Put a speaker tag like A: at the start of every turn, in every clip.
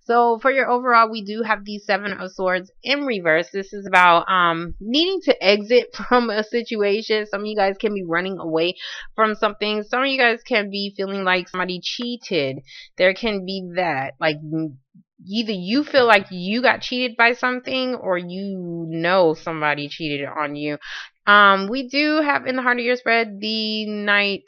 A: So for your overall, we do have the Seven of Swords in reverse. This is about needing to exit from a situation. Some of you guys can be running away from something. Some of you guys can be feeling like somebody cheated. There can be that, like, either you feel like you got cheated by something, or you know somebody cheated on you. We do have in the heart of your spread the Knight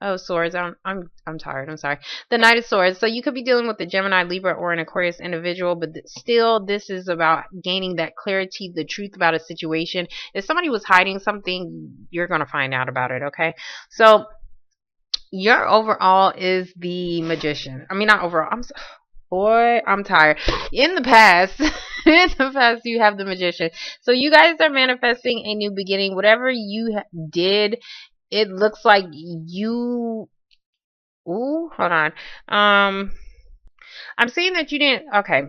A: of Swords. I'm tired. I'm sorry. The Knight of Swords. So you could be dealing with a Gemini, Libra, or an Aquarius individual, but still, this is about gaining that clarity, the truth about a situation. If somebody was hiding something, you're gonna find out about it. Okay. So your overall is the Magician. I mean, not overall. Boy, I'm tired. In the past, you have the Magician. So you guys are manifesting a new beginning. Whatever you did, it looks like you. Ooh, hold on. I'm seeing that you didn't. Okay.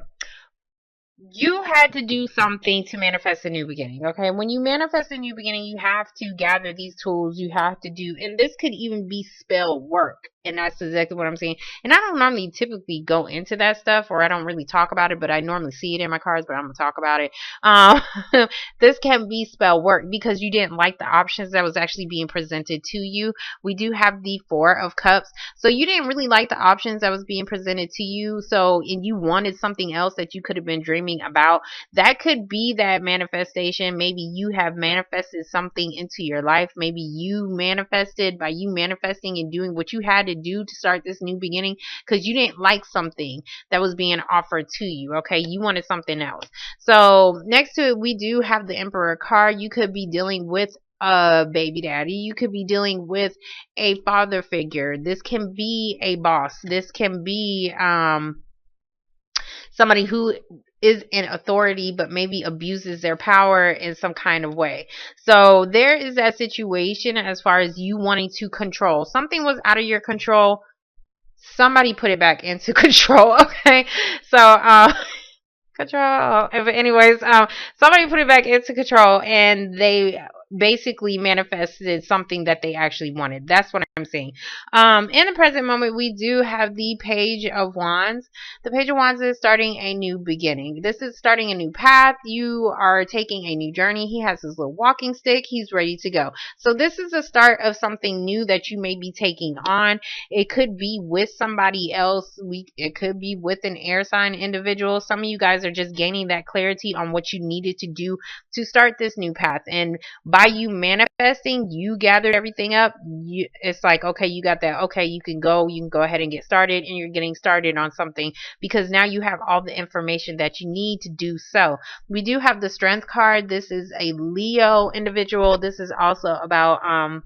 A: You had to do something to manifest a new beginning. Okay. When you manifest a new beginning, you have to gather these tools. You have to do, and this could even be spell work. And that's exactly what I'm saying. And I don't normally typically go into that stuff, or I don't really talk about it, but I normally see it in my cards, but I'm going to talk about it. This can be spell work because you didn't like the options that was actually being presented to you. We do have the Four of Cups. So you didn't really like the options that was being presented to you. So, and you wanted something else that you could have been dreaming about. That could be that manifestation. Maybe you have manifested something into your life. Maybe you manifested by you manifesting and doing what you had to do to start this new beginning because you didn't like something that was being offered to you. Okay, you wanted something else. So next to it, we do have the Emperor card. You could be dealing with a baby daddy. You could be dealing with a father figure. This can be a boss. This can be somebody who is in authority but maybe abuses their power in some kind of way. So there is that situation as far as you wanting to control. Something was out of your control. Somebody put it back into control. Okay. So control. But anyways, somebody put it back into control and they basically manifested something that they actually wanted. That's what I'm saying. In the present moment, we do have the Page of Wands. The Page of Wands is starting a new beginning. This is starting a new path. You are taking a new journey. He has his little walking stick. He's ready to go. So this is the start of something new that you may be taking on. It could be with somebody else. It could be with an air sign individual. Some of you guys are just gaining that clarity on what you needed to do to start this new path. And by you manifesting, you gathered everything up. It's like, okay, you got that. Okay, you can go ahead and get started, and you're getting started on something because now you have all the information that you need to do so. We do have the Strength card. This is a Leo individual. This is also about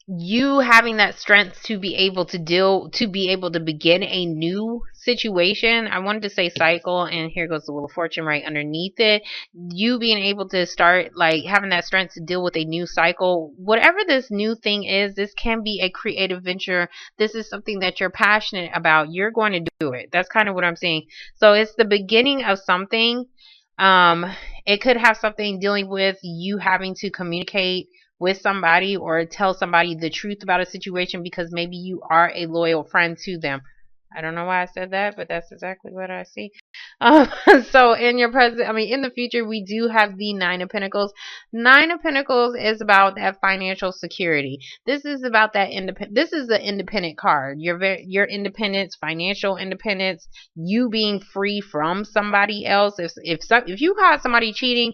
A: you having that strength to be able to begin a new situation. I wanted to say cycle, and here goes the Wheel of Fortune right underneath it. You being able to start, like, having that strength to deal with a new cycle. Whatever this new thing is, this can be a creative venture. This is something that you're passionate about. You're going to do it. That's kind of what I'm saying. So it's the beginning of something. It could have something dealing with you having to communicate with somebody or tell somebody the truth about a situation because maybe you are a loyal friend to them. I don't know why I said that, but that's exactly what I see. So in the future, we do have the Nine of Pentacles. Nine of Pentacles is about that financial security. This is about that This is the independent card. Your independence, financial independence, you being free from somebody else. If you caught somebody cheating,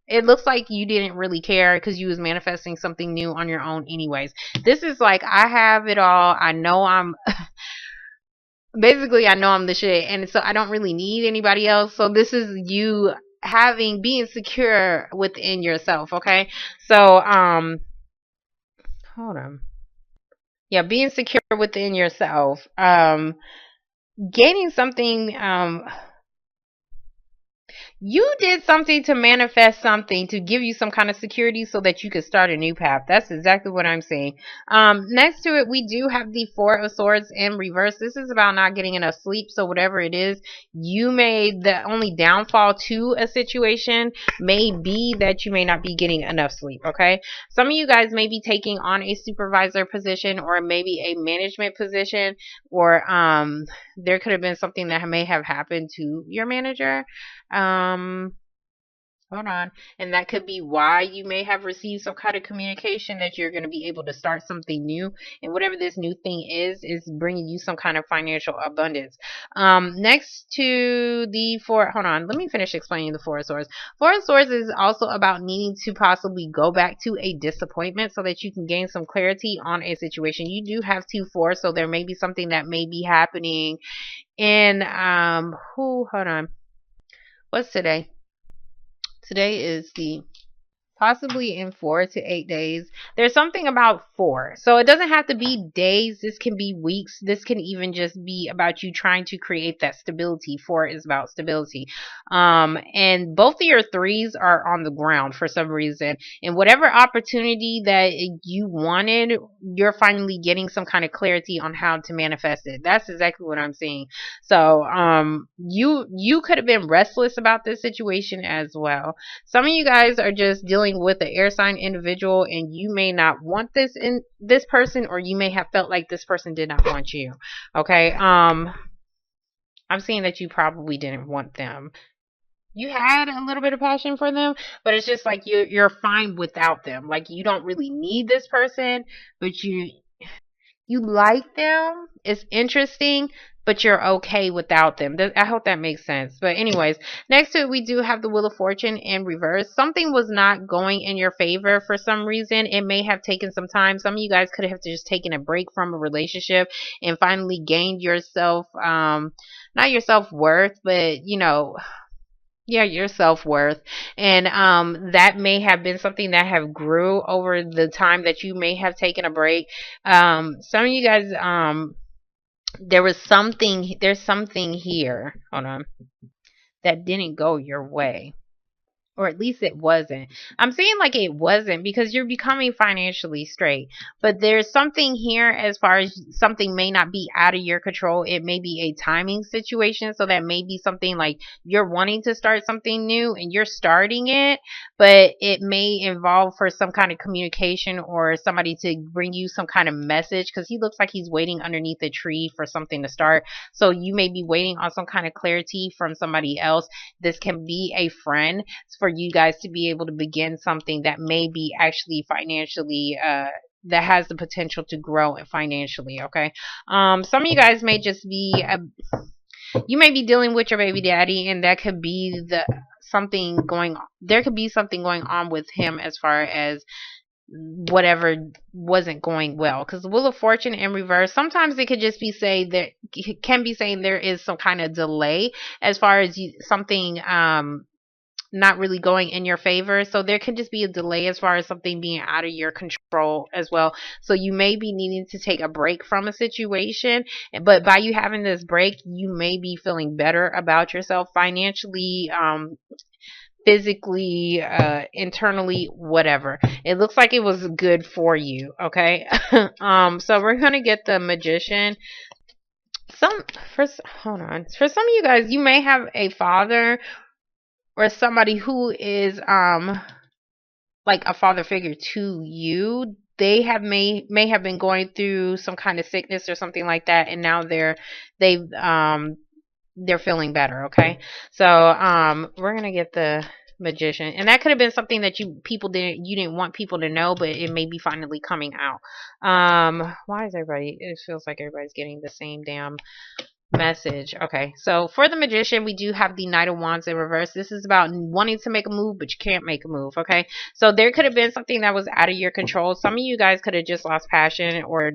A: it looks like you didn't really care because you was manifesting something new on your own anyways. This is like, I have it all. I know I'm basically, I know I'm the shit, and so I don't really need anybody else. So this is you being secure within yourself. Okay. So hold on. Yeah, being secure within yourself. Gaining something you did something to manifest something to give you some kind of security so that you could start a new path. That's exactly what I'm saying. Next to it, we do have the Four of Swords in reverse. This is about not getting enough sleep. So whatever it is, you made the only downfall to a situation may be that you may not be getting enough sleep. Okay. Some of you guys may be taking on a supervisor position or maybe a management position, or there could have been something that may have happened to your manager. Hold on. And that could be why you may have received some kind of communication that you're going to be able to start something new. And whatever this new thing is bringing you some kind of financial abundance. Next to the four, hold on. Let me finish explaining the Four of Swords. Four of Swords is also about needing to possibly go back to a disappointment so that you can gain some clarity on a situation. You do have 2-4, so there may be something that may be happening in, hold on. What's today? Today is the possibly in 4 to 8 days. There's something about 4. So it doesn't have to be days. This can be weeks. This can even just be about you trying to create that stability. 4 is about stability. And both of your 3s are on the ground for some reason. And whatever opportunity that you wanted, you're finally getting some kind of clarity on how to manifest it. That's exactly what I'm seeing. So you could have been restless about this situation as well. Some of you guys are just dealing with an air sign individual, and you may not want this person, or you may have felt like this person did not want you. Okay. I'm seeing that you probably didn't want them. You had a little bit of passion for them, but it's just like you're fine without them. Like, you don't really need this person, but you like them. It's interesting, but you're okay without them. I hope that makes sense. But anyways, next to it, we do have the Wheel of Fortune in reverse. Something was not going in your favor for some reason. It may have taken some time. Some of you guys could have just taken a break from a relationship and finally gained yourself, not your self-worth, but, you know, yeah, your self-worth. And that may have been something that have grew over the time that you may have taken a break. Some of you guys, there's something here, hold on, that didn't go your way. Or at least it wasn't. I'm saying like it wasn't because you're becoming financially straight. But there's something here as far as something may not be out of your control. It may be a timing situation. So that may be something like you're wanting to start something new and you're starting it. But it may involve for some kind of communication or somebody to bring you some kind of message. Because he looks like he's waiting underneath a tree for something to start. So you may be waiting on some kind of clarity from somebody else. This can be a friend for you guys to be able to begin something that may be actually financially that has the potential to grow financially. Okay. Some of you guys may just be you may be dealing with your baby daddy, and that could be something going on. There could be something going on with him as far as whatever wasn't going well, because the Wheel of Fortune in reverse, sometimes it could just be saying there is some kind of delay as far as something not really going in your favor. So there could just be a delay as far as something being out of your control as well. So you may be needing to take a break from a situation, but by you having this break, you may be feeling better about yourself financially, physically, internally, whatever. It looks like it was good for you. Okay. So we're going to get the Magician. Hold on. For some of you guys, you may have a father or somebody who is like a father figure to you. They may have been going through some kind of sickness or something like that, and now they're feeling better. Okay, so we're gonna get the Magician, and that could have been something that you didn't want people to know, but it may be finally coming out. Why is everybody? It feels like everybody's getting the same damn message. Okay, so for the Magician, we do have the Knight of Wands in reverse. This is about wanting to make a move, but you can't make a move. Okay, so there could have been something that was out of your control. Some of you guys could have just lost passion or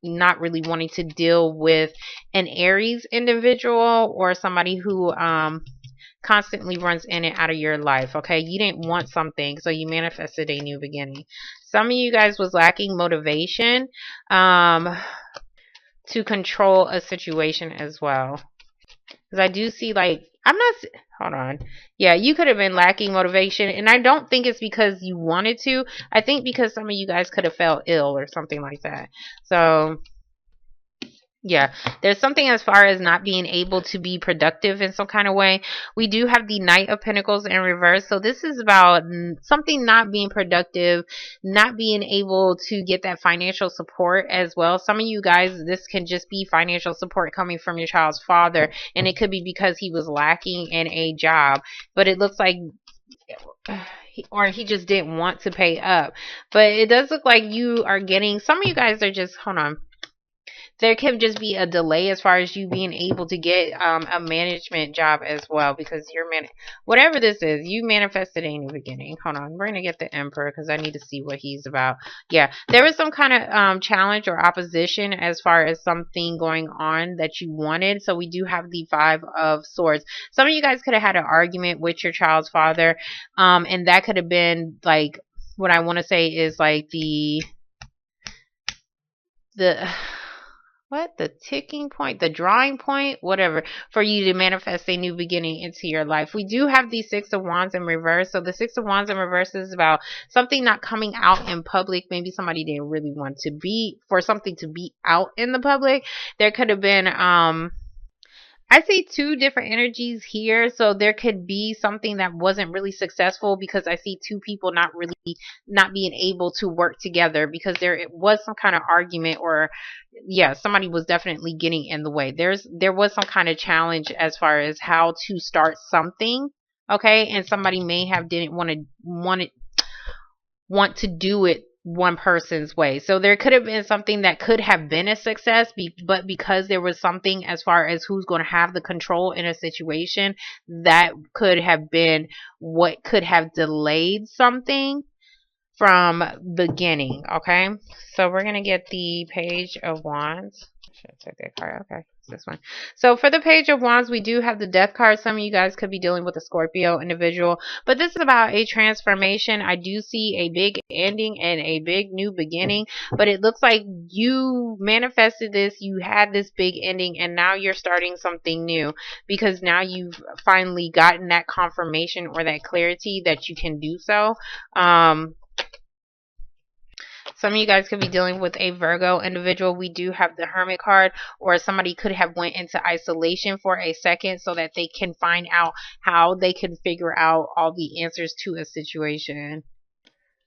A: not really wanting to deal with an Aries individual or somebody who constantly runs in and out of your life. Okay, you didn't want something, so you manifested a new beginning. Some of you guys was lacking motivation to control a situation as well. Because I do see, like, hold on. Yeah, you could have been lacking motivation. And I don't think it's because you wanted to. I think because some of you guys could have felt ill or something like that. So, Yeah, there's something as far as not being able to be productive in some kind of way. We do have the Knight of Pentacles in reverse. So this is about something not being productive, not being able to get that financial support as well. Some of you guys, this can just be financial support coming from your child's father, and it could be because he was lacking in a job. But it looks like or he just didn't want to pay up. But it does look like you are getting, some of you guys are just, hold on, there can just be a delay as far as you being able to get a management job as well, because you're whatever this is, you manifested a new beginning. Hold on, we're gonna get the Emperor because I need to see what he's about. Yeah, there was some kind of challenge or opposition as far as something going on that you wanted. So we do have the Five of Swords. Some of you guys could have had an argument with your child's father, and that could have been like, what I want to say is like the what, the ticking point, the drawing point, whatever, for you to manifest a new beginning into your life. We do have the Six of Wands in reverse. So the Six of Wands in reverse is about something not coming out in public. Maybe somebody didn't really want to be, for something to be out in the public. There could have been I see two different energies here. So there could be something that wasn't really successful, because I see two people not being able to work together, because there was some kind of argument, or yeah, somebody was definitely getting in the way. There was some kind of challenge as far as how to start something. Okay. And somebody may have didn't want to do it one person's way. So there could have been something that could have been a success, but because there was something as far as who's going to have the control in a situation, that could have been what could have delayed something from beginning. Okay, so we're going to get the Page of Wands. Should I take that card? Okay, it's this one. So for the Page of Wands, we do have the Death card. Some of you guys could be dealing with a Scorpio individual, but this is about a transformation. I do see a big ending and a big new beginning, but it looks like you manifested this, you had this big ending, and now you're starting something new, because now you've finally gotten that confirmation or that clarity that you can do so. Some of you guys could be dealing with a Virgo individual. We do have the Hermit card, or somebody could have went into isolation for a second so that they can find out how they can figure out all the answers to a situation.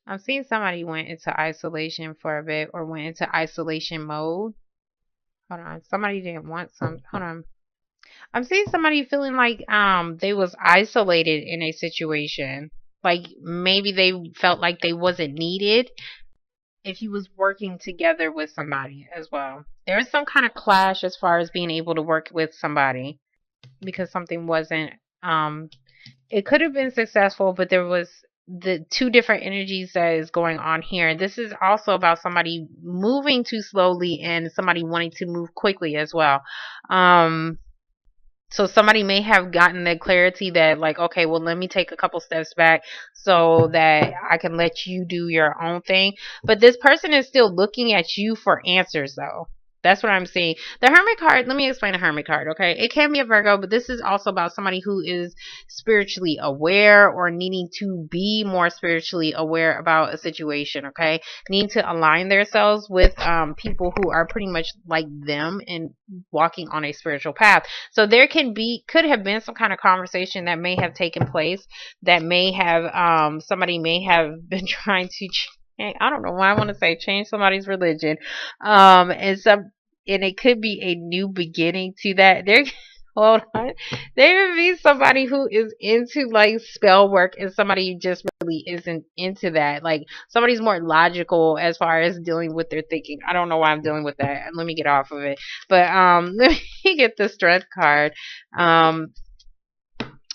A: I'm seeing somebody went into isolation for a bit, or went into isolation mode. Hold on. Somebody didn't want some. Hold on. I'm seeing somebody feeling like they was isolated in a situation. Like maybe they felt like they wasn't needed if you was working together with somebody as well. There is some kind of clash as far as being able to work with somebody, because something wasn't it could have been successful, but there was the two different energies that is going on here. This is also about somebody moving too slowly and somebody wanting to move quickly as well. So somebody may have gotten the clarity that, like, okay, well, let me take a couple steps back so that I can let you do your own thing. But this person is still looking at you for answers, though. That's what I'm seeing. The Hermit card, let me explain the Hermit card, okay? It can be a Virgo, but this is also about somebody who is spiritually aware, or needing to be more spiritually aware about a situation, okay? Need to align themselves with people who are pretty much like them and walking on a spiritual path. So there could have been some kind of conversation that may have taken place, that may have somebody may have been trying to I don't know why I want to say change somebody's religion. And it could be a new beginning to that. Hold on. There could be somebody who is into like spell work, and somebody who just really isn't into that. Like somebody's more logical as far as dealing with their thinking. I don't know why I'm dealing with that. Let me get off of it. But let me get the Strength card.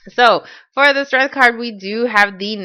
A: So for the Strength card, we do have the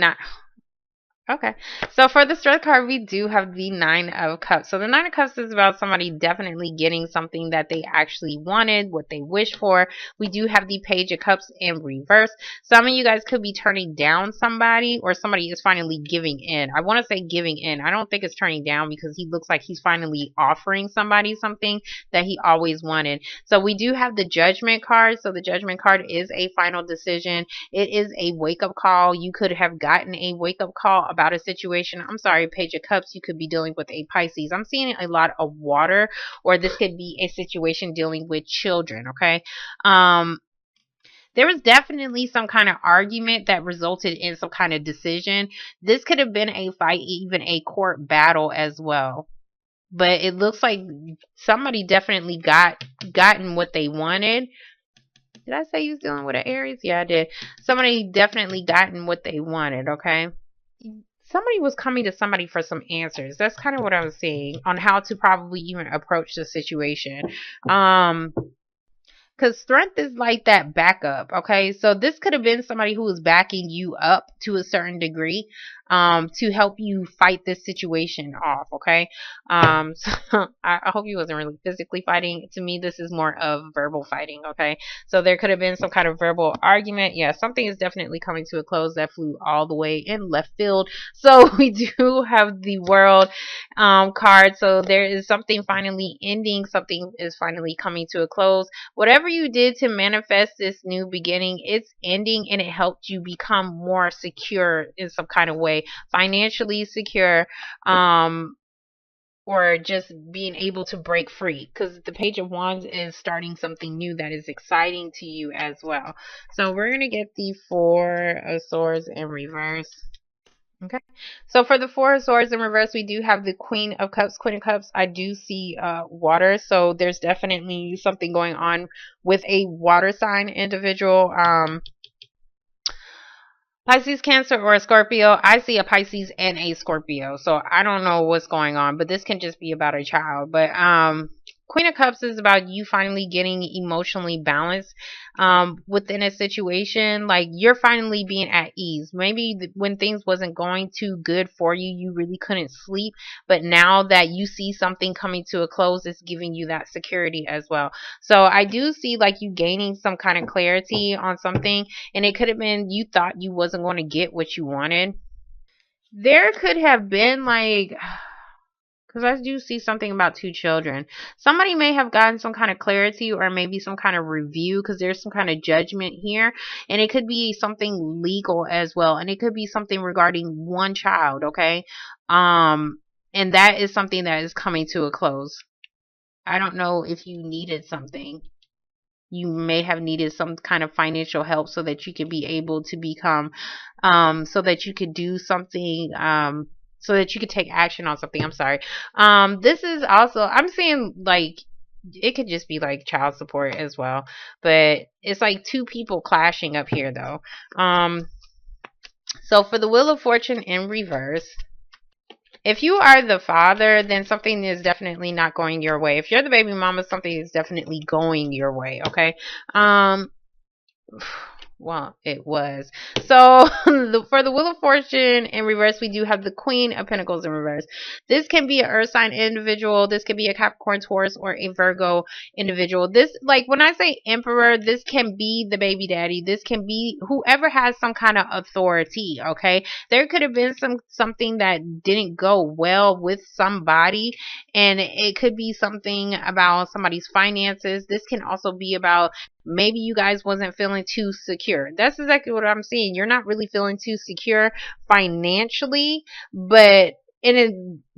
A: Okay, so for the Strength card, we do have the Nine of Cups. So the Nine of Cups is about somebody definitely getting something that they actually wanted, what they wish for. We do have the Page of Cups in reverse. Some of you guys could be turning down somebody, or somebody is finally giving in. I want to say giving in. I don't think it's turning down, because he looks like he's finally offering somebody something that he always wanted. So we do have the Judgment card. So the Judgment card is a final decision. It is a wake-up call. You could have gotten a wake-up call about a situation. I'm sorry, Page of Cups, you could be dealing with a Pisces. I'm seeing a lot of water, or this could be a situation dealing with children, okay? There was definitely some kind of argument that resulted in some kind of decision. This could have been a fight, even a court battle as well. But it looks like somebody definitely gotten what they wanted. Did I say you was dealing with an Aries? Yeah, I did. Somebody definitely gotten what they wanted, okay? Somebody was coming to somebody for some answers. That's kind of what I was saying on how to probably even approach the situation. Because strength is like that backup, okay? So this could have been somebody who was backing you up to a certain degree to help you fight this situation off, okay? So I hope you wasn't really physically fighting. To me, this is more of verbal fighting, okay? So there could have been some kind of verbal argument. Yeah, something is definitely coming to a close. That flew all the way in left field. So we do have the World card. So there is something finally ending. Something is finally coming to a close. Whatever you did to manifest this new beginning, it's ending, and it helped you become more secure in some kind of way, financially secure, or just being able to break free, because the Page of Wands is starting something new that is exciting to you as well. So we're going to get the Four of Swords in reverse. Okay, so for the Four of Swords in reverse, we do have the Queen of Cups. Queen of Cups, I do see water, so there's definitely something going on with a water sign individual. Pisces, Cancer, or a Scorpio. I see a Pisces and a Scorpio, so I don't know what's going on, but this can just be about a child. But Queen of Cups is about you finally getting emotionally balanced within a situation. Like, you're finally being at ease. Maybe when things wasn't going too good for you, you really couldn't sleep. But now that you see something coming to a close, it's giving you that security as well. So I do see like you gaining some kind of clarity on something. And it could have been you thought you wasn't going to get what you wanted. There could have been like, because I do see something about two children. Somebody may have gotten some kind of clarity or maybe some kind of review, because there's some kind of judgment here. And it could be something legal as well. And it could be something regarding one child, okay? And that is something that is coming to a close. I don't know if you needed something. You may have needed some kind of financial help so that you could be able to become, so that you could do something, so that you could take action on something. I'm sorry. This is also, I'm seeing like, it could just be like child support as well, but it's like two people clashing up here though. So for the Wheel of Fortune in reverse, if you are the father, then something is definitely not going your way. If you're the baby mama, something is definitely going your way, okay? Well, it was. So for the Wheel of Fortune in reverse, we do have the Queen of Pentacles in reverse. This can be an Earth sign individual. This can be a Capricorn, Taurus, or a Virgo individual. This, like when I say Emperor, this can be the baby daddy. This can be whoever has some kind of authority, okay? There could have been something that didn't go well with somebody, and it could be something about somebody's finances. This can also be about maybe you guys wasn't feeling too secure. That's exactly what I'm seeing. You're not really feeling too secure financially, but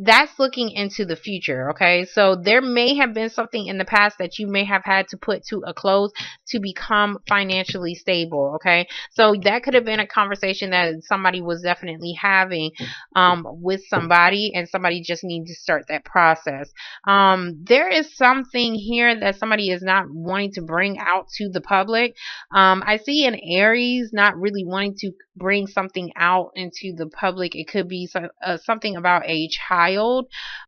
A: that's looking into the future, okay? So there may have been something in the past that you may have had to put to a close to become financially stable, okay? So that could have been a conversation that somebody was definitely having with somebody, and somebody just needs to start that process. There is something here that somebody is not wanting to bring out to the public. I see an Aries not really wanting to bring something out into the public. It could be something about a child.